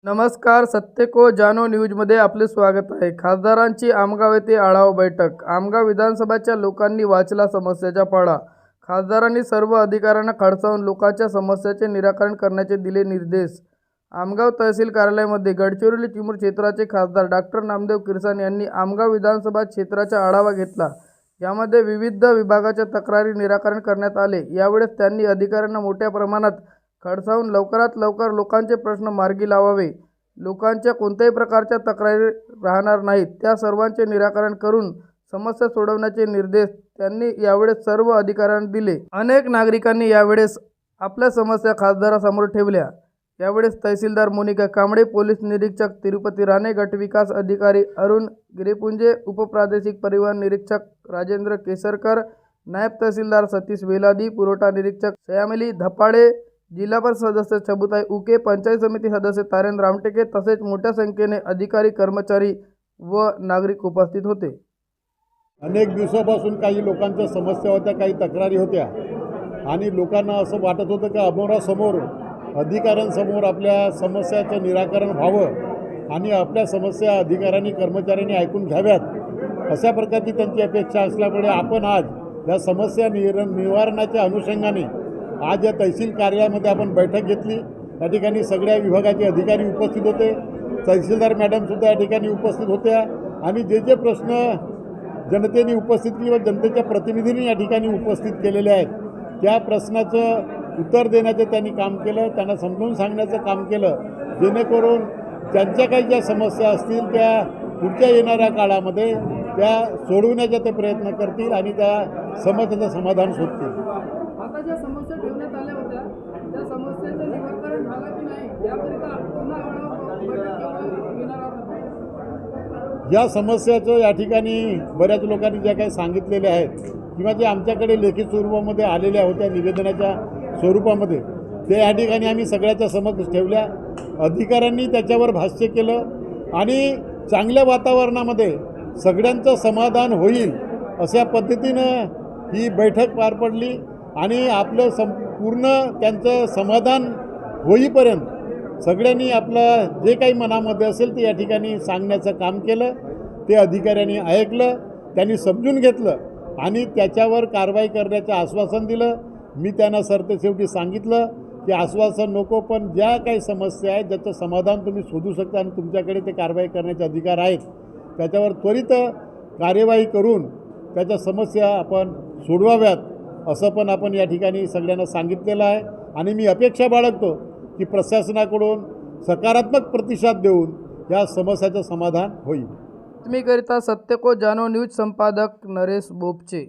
नमस्कार. सत्य को जानो न्यूजमध्ये आपले स्वागत आहे. खासदारांची आमगाव येथे आढावा बैठक. आमगाव विधानसभाच्या लोकांनी वाचला समस्याचा पाढा. खासदारांनी सर्व अधिकाऱ्यांना खडसावून लोकांच्या समस्याचे निराकरण करण्याचे दिले निर्देश. आमगाव तहसील कार्यालयामध्ये गडचिरोली चिमूर क्षेत्राचे खासदार डॉक्टर नामदेव किरसाण यांनी आमगाव विधानसभा क्षेत्राचा आढावा घेतला. यामध्ये विविध विभागाच्या तक्रारी निराकरण करण्यात आले. यावेळेस त्यांनी अधिकाऱ्यांना मोठ्या प्रमाणात खडसावून लवकरात लवकर लोकांचे प्रश्न मार्गी लावावे, लोकांच्या कोणत्याही प्रकारच्या तक्रारी राहणार नाहीत, त्या सर्वांचे निराकरण करून समस्या सोडवण्याचे निर्देश त्यांनी यावेळेस सर्व अधिकाऱ्यांना दिले. अनेक नागरिकांनी यावेळेस आपल्या समस्या खासदारासमोर ठेवल्या. यावेळेस तहसीलदार मोनिका कांबळे, पोलीस निरीक्षक तिरुपती राणे, गटविकास अधिकारी अरुण गिरीपुंजे, उपप्रादेशिक परिवहन निरीक्षक राजेंद्र केसरकर, नायब तहसीलदार सतीश वेलादी, पुरवठा निरीक्षक श्यामली धपाडे, जिल्हा परिषद सदस्य चबुताई उके, पंचायत समिती सदस्य तारेन रामटेके तसेच मोठ्या संख्येने अधिकारी, कर्मचारी व नागरिक उपस्थित होते. अनेक दिवसापासून काही लोकांच्या समस्या होत्या, काही तक्रारी होत्या आणि लोकांना असं वाटत होतं की अमोरासमोर अधिकाऱ्यांसमोर आपल्या समस्याचं निराकरण व्हावं आणि आपल्या समस्या अधिकाऱ्यांनी कर्मचाऱ्यांनी ऐकून घ्याव्यात, अशा प्रकारची त्यांची अपेक्षा असल्यामुळे आपण आज या समस्या निवारणाच्या अनुषंगाने आज या तहसील कार्यालयामध्ये आपण बैठक घेतली. त्या ठिकाणी सगळ्या विभागाचे अधिकारी उपस्थित होते, तहसीलदार मॅडमसुद्धा या ठिकाणी उपस्थित होत्या आणि जे जे प्रश्न जनतेने उपस्थित केले व जनतेच्या प्रतिनिधींनी या ठिकाणी उपस्थित केलेले आहेत, त्या प्रश्नाचं उत्तर देण्याचं त्यांनी काम केलं, त्यांना समजून सांगण्याचं काम केलं, जेणेकरून त्यांच्या काही ज्या समस्या असतील त्या पुढच्या येणाऱ्या काळामध्ये त्या सोडवण्याचा ते प्रयत्न करतील आणि त्या समस्येचं समाधान शोधतील. आता ज्या समस्या ठेवण्यात आल्या होत्या त्या समस्येचं निराकरण झालं की नाही याकरिता पुन्हा या समस्याचं या ठिकाणी बऱ्याच लोकांनी ज्या काही सांगितलेल्या आहेत किंवा जे आमच्याकडे लेखी स्वरूपामध्ये आलेल्या होत्या निवेदनाच्या स्वरूपामध्ये, ते या ठिकाणी आम्ही सगळ्याच्या समक्ष ठेवल्या. अधिकाऱ्यांनी त्याच्यावर भाष्य केलं आणि चांगल्या वातावरणामध्ये सगळ्यांचं समाधान होईल अशा पद्धतीनं ही बैठक पार पडली आणि आपलं पूर्ण त्यांचं समाधान होईपर्यंत सगळ्यांनी आपलं जे काही मनामध्ये असेल ते या ठिकाणी सांगण्याचं काम केलं. ते अधिकाऱ्यांनी ऐकलं, त्यांनी समजून घेतलं आणि त्याच्यावर कारवाई करण्याचं आश्वासन दिलं. मी त्यांना सरतेशेवटी सांगितलं की आश्वासन नको, पण ज्या काही समस्या आहेत ज्याचं समाधान तुम्ही शोधू शकता आणि तुमच्याकडे ते कारवाई करण्याचे अधिकार आहेत, त्याच्यावर त्वरित कार्यवाही करून त्याच्या समस्या आपण सोडवाव्यात असं पण आपण या ठिकाणी सगळ्यांना सांगितलेलं आहे. आणि मी अपेक्षा बाळगतो की प्रशासनाकडून सकारात्मक प्रतिसाद देऊन या समस्याचं समाधान होईल. तुम्ही करिता सत्य को जानो न्यूज संपादक नरेश बोपचे.